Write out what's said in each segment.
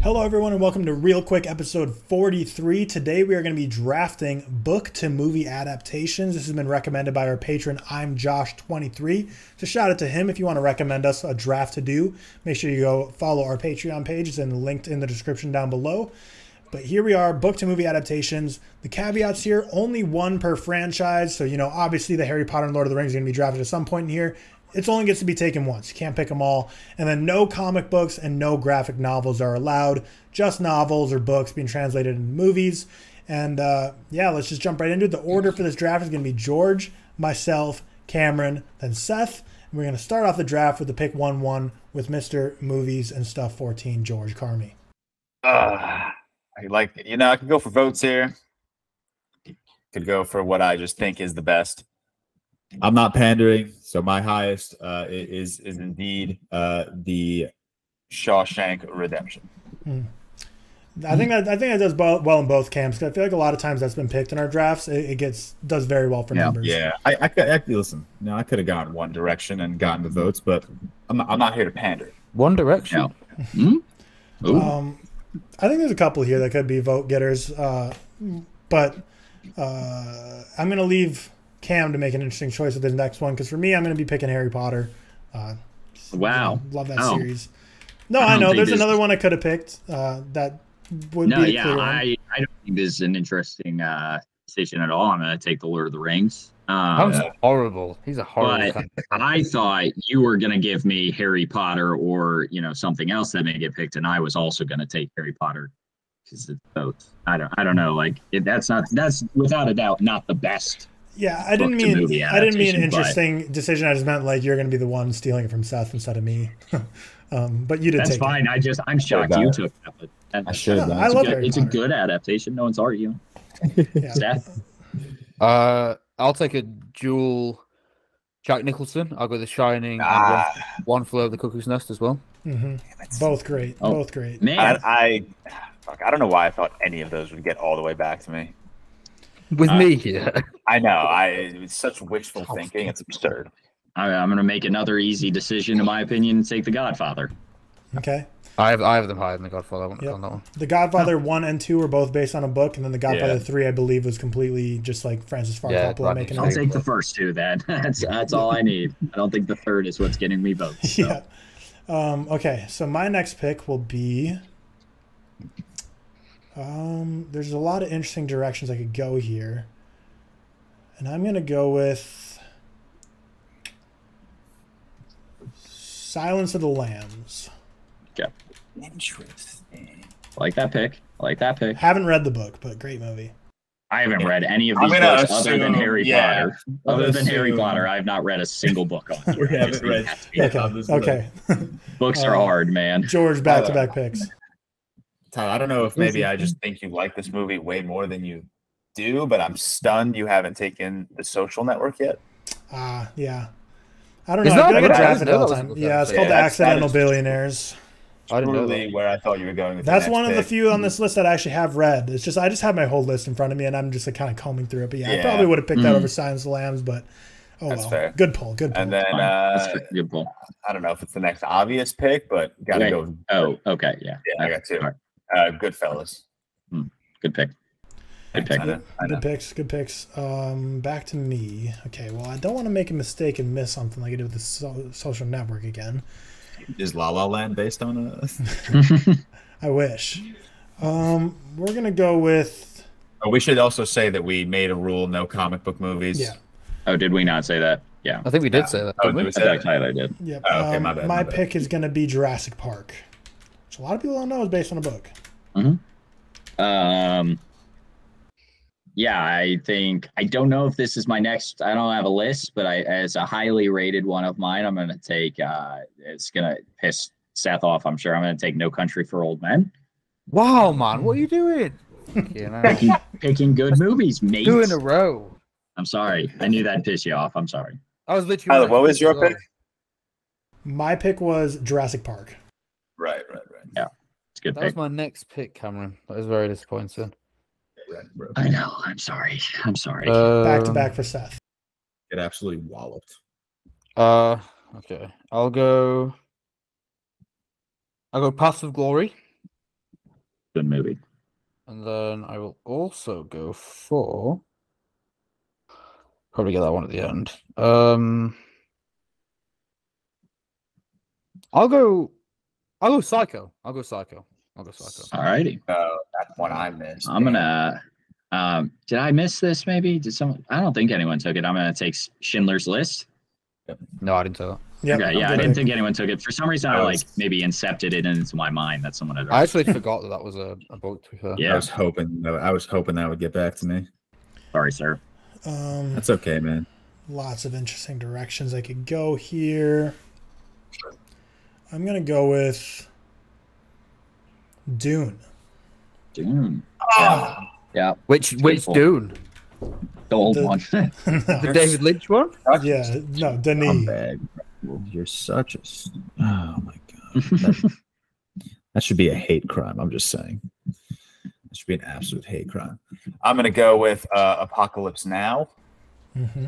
Hello everyone and welcome to ReelQuick episode 43. Today we are going to be drafting book to movie adaptations. This has been recommended by our patron, I'm Josh23. So shout out to him. If you want to recommend us a draft to do, make sure you go follow our Patreon page. It's linked in the description down below. But here we are, book to movie adaptations. The caveats here, only one per franchise. So, obviously the Harry Potter and Lord of the Rings are going to be drafted at some point in here. It only gets to be taken once. You can't pick them all. And then no comic books and no graphic novels are allowed. Just novels or books being translated into movies. And let's just jump right into it. The order for this draft is going to be George, myself, Cameron, then Seth. And we're going to start off the draft with the pick 1-1 with Mr. Movies and Stuff 14, George Carmi. I could go for votes here. Could go for what I just think is the best. I'm not pandering, so my highest is indeed the Shawshank Redemption. I think that does well in both camps. Cause I feel like a lot of times that's been picked in our drafts. It does very well for numbers. Yeah, I could listen. I could have gone one direction and gotten the votes, but I'm not here to pander. One Direction. No. I think there's a couple here that could be vote getters, but I'm going to leave Cam to make an interesting choice with his next one, because for me, I'm going to be picking Harry Potter. Wow. Love that series. No, I know. There's another one I could have picked that would be a clear one. I don't think this is an interesting decision at all. I'm going to take the Lord of the Rings. That horrible. He's a horrible. But I thought you were going to give me Harry Potter or, something else that may get picked, and I was also going to take Harry Potter because it's both. I don't know. That's without a doubt not the best. Yeah, I didn't mean interesting decision. I just meant like you're going to be the one stealing it from Seth instead of me. But you did. That's fine. It. I'm shocked you took that. I should. I love it. It's a good adaptation. No one's arguing. Yeah. Seth? I'll take a dual Jack Nicholson. I'll go The Shining and One Flew Over the Cuckoo's Nest as well. Mm-hmm. Both great. Both great. Man, I don't know why I thought any of those would get all the way back to me. With me, yeah. I know. It's such wishful thinking. It's absurd. I'm going to make another easy decision, in my opinion, and take The Godfather. Okay. I have them higher than The Godfather. I want to go on that one. The Godfather 1 and 2 were both based on a book, and then The Godfather 3, I believe, was completely just like Francis Ford Coppola making it. I'll take the first two then. That's all I need. I don't think the third is what's getting me votes. So. Yeah. Okay, so my next pick will be... there's a lot of interesting directions I could go here. And I'm going to go with Silence of the Lambs. Okay. Interesting. I like that pick. Haven't read the book, but great movie. I haven't read any of these books other than Harry Potter. Other than Harry Potter, I have not read a single book on We haven't read. Okay. Books are hard, man. George, back-to-back picks. Tyler, I don't know if maybe I just think you like this movie way more than you do, but I'm stunned you haven't taken The Social Network yet. Yeah. I don't know. I get drafted all the time. Yeah, it's called The Accidental Billionaires. I didn't know where I thought you were going with that's one of the few on this list that I actually have read. It's just I just have my whole list in front of me, and I'm just kind of combing through it. But I probably would have picked that over Silence of the Lambs, but that's fair. Good pull. And then good pull. I don't know if it's the next obvious pick, but gotta go. Oh, okay, yeah. I got two. Goodfellas. Good pick. Good picks. Back to me. Okay, well, I don't want to make a mistake and miss something like I did with the Social Network again. Is La La Land based on a... I wish. We're going to go with... Oh, we should also say that we made a rule, no comic book movies. Yeah. Oh, did we not say that? Yeah. I think we did say that. Oh, did we say that? Tyler did. Yep. Oh, okay, my bad. My pick is going to be Jurassic Park, which a lot of people don't know is based on a book. Yeah, I don't know if this is my next. I don't have a list, but as a highly rated one of mine, I'm going to take. It's going to piss Seth off, I'm sure. I'm going to take No Country for Old Men. Wow, man, what are you doing? Picking good movies, mate. 2 in a row. I'm sorry. I knew that'd piss you off. I'm sorry. I was literally. Tyler, what was your pick? My pick was Jurassic Park. Right. Yeah, it's a good That pick. was my next pick, Cameron. That was very disappointing. I know. I'm sorry. Back to back for Seth. Get absolutely walloped. Okay. I'll go Paths of Glory. Good movie. And then I will also go for probably get that one at the end. I'll go Psycho. I'll go Psycho. All righty. That's one I missed. I'm gonna. Did I miss this? Maybe did someone? I don't think anyone took it. I'm gonna take Schindler's List. No, I didn't tell that. Yep, Okay, yeah, I didn't think anyone took it. For some reason, I maybe incepted it into my mind that someone had. I actually forgot that was a book. To be fair. Yeah, I was hoping that would get back to me. Sorry, sir. That's okay, man. Lots of interesting directions I could go here. I'm gonna go with Dune. Dune. Oh. Yeah. Which Dune? The old one. The David Lynch one? Yeah, no, Denis. You're such a. Oh my god. That should be a hate crime. I'm just saying. That should be an absolute hate crime. I'm gonna go with Apocalypse Now. Mm-hmm.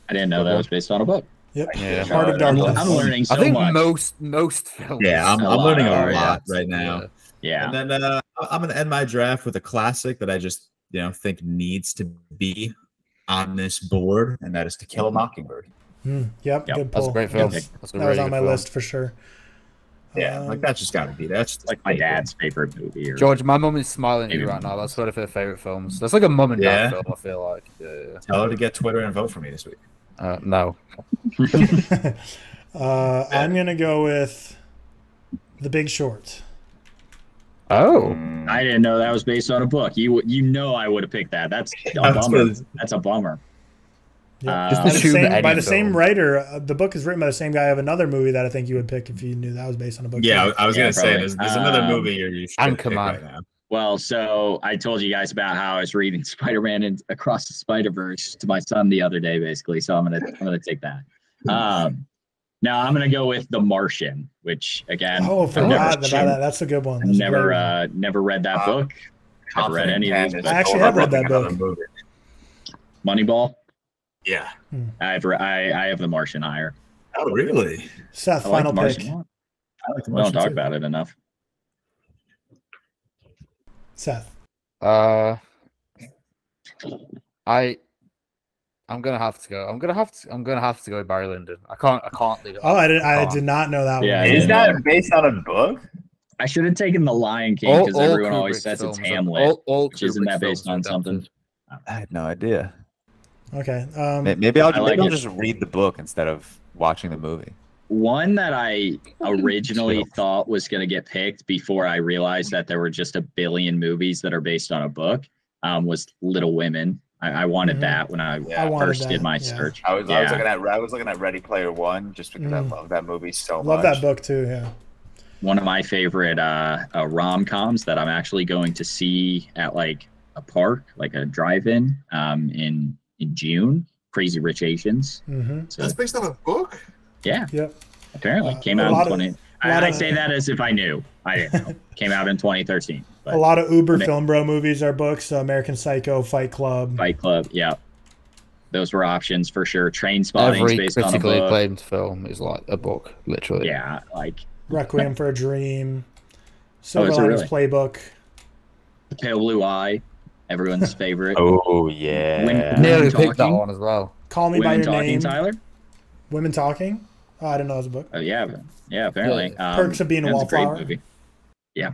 I didn't know that was based on a book. Yep. Yeah. Heart of Darkness. I'm learning so I think much. most films. Yeah, I'm learning a lot right now. Yeah. And then I'm gonna end my draft with a classic that I just think needs to be on this board, and that is To Kill a Mockingbird. Yep, good pull. That's a great film. That That's a was on my list for sure. Yeah, like that's just got to be. That's like my dad's favorite movie. George, my mum is smiling at you right now. That's one of her favorite films. That's like a mum and dad film. I feel like. Yeah. Tell her to get Twitter and vote for me this week. No. I'm gonna go with The Big Short. Oh, I didn't know that was based on a book. I would have picked that. That's a bummer. That's a bummer. Yeah. Just by the same writer. The book is written by the same guy. I have another movie that I think you would pick if you knew that was based on a book. Yeah, I was gonna say probably. there's another movie you should pick right now. Well, so I told you guys about how I was reading Spider-Man and Across the Spider-Verse to my son the other day, basically. So I'm gonna take that. Now I'm gonna go with The Martian, which again, forgot about that. That's a good one. That's never read that book. Never read any of these. I actually have read that book. Moneyball. Yeah, I have The Martian higher. Oh, really? Seth, final pick. I like The Martian. We don't talk about it enough. Seth. I'm gonna have to go. I'm gonna have to go with Barry Lyndon. I can't leave it. Oh, I did not know that Yeah, one. Is that based on a book? I should have taken The Lion King because everyone always says it's Hamlet. Which isn't that based on something? I had no idea. Okay. Maybe I'll like just read the book instead of watching the movie. One that I originally thought was going to get picked before I realized that there were just a billion movies that are based on a book was Little Women. I wanted that when I first did my search. I was looking at Ready Player One just because I love that movie so much. Love that book too. Yeah. One of my favorite rom-coms that I'm actually going to see at like a park, like a drive-in, in June. Crazy Rich Asians. Mm-hmm. So, that's based on a book? Yeah. Yep. Apparently came out in 20. I say that as if I knew. I didn't know. Came out in 2013. But a lot of Uber Film Bro movies are books. American Psycho, Fight Club. Yeah. Those were options for sure. Train Spotting is based on a critically book. acclaimed film is like a book, literally. Yeah, like Requiem for a Dream. Silver is it Linings really? Playbook. The Pale Blue Eye, everyone's favorite. Oh yeah. Nearly picked that one as well. Call Me Women by Your Talking, Name. Tyler? Women Talking. Oh, I didn't know it was a book. Oh yeah, apparently. Perks of Being a that's Wallflower. great movie. Yeah.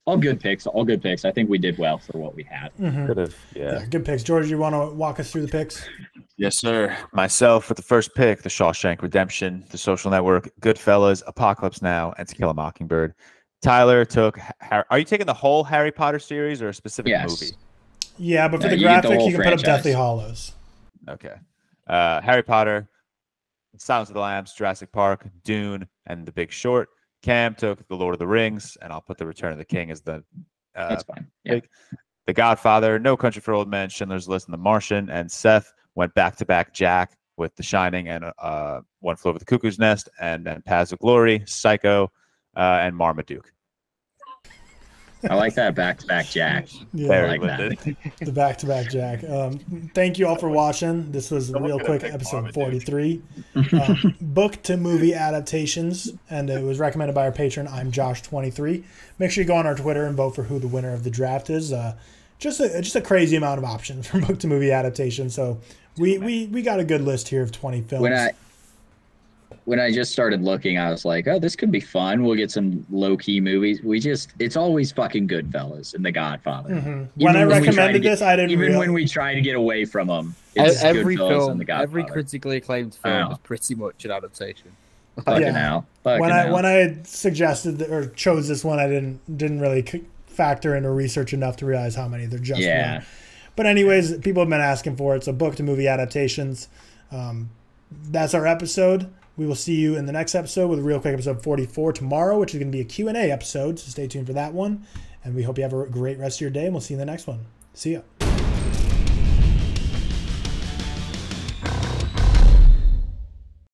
All good picks. I think we did well for what we had. Mm-hmm. Could have. Yeah. Good picks. George, you want to walk us through the picks? Yes, sir. Myself with the first pick, The Shawshank Redemption, The Social Network, Goodfellas, Apocalypse Now, and To Kill a Mockingbird. Tyler took. Are you taking the whole Harry Potter series or a specific movie? Yeah, but for the you get the graphic, whole you can put up franchise. Deathly Hollows. Okay. Harry Potter, Silence of the Lambs, Jurassic Park, Dune, and The Big Short. Cam took The Lord of the Rings, and I'll put The Return of the King as the That's fine. Yeah. pick. The Godfather, No Country for Old Men, Schindler's List, and The Martian. And Seth went back-to-back Jack with The Shining and One Flew Over the Cuckoo's Nest, and then Paths of Glory, Psycho, and Marmaduke. I like that back-to-back Jack. Yeah, I like that. The back-to-back Jack. Thank you all for watching. This was Real Quick episode 43. Book to movie adaptations, and it was recommended by our patron. I'm Josh23. Make sure you go on our Twitter and vote for who the winner of the draft is. Just a crazy amount of options for book to movie adaptation. So we got a good list here of 20 films. When I just started looking, I was like, oh, this could be fun. We'll get some low-key movies. It's always fucking Goodfellas and The Godfather. Mm-hmm. When I recommended this, I didn't even when we try to get away from them, it's every Goodfellas film, and The Godfather. every critically acclaimed film is pretty much an adaptation. Fucking hell. When I suggested or chose this one, I didn't really factor in or research enough to realize how many. They're just one. But anyways, people have been asking for it. So book to movie adaptations. That's our episode. We will see you in the next episode with Real Quick episode 44 tomorrow, which is going to be a Q&A episode. So stay tuned for that one. And we hope you have a great rest of your day. And we'll see you in the next one. See ya.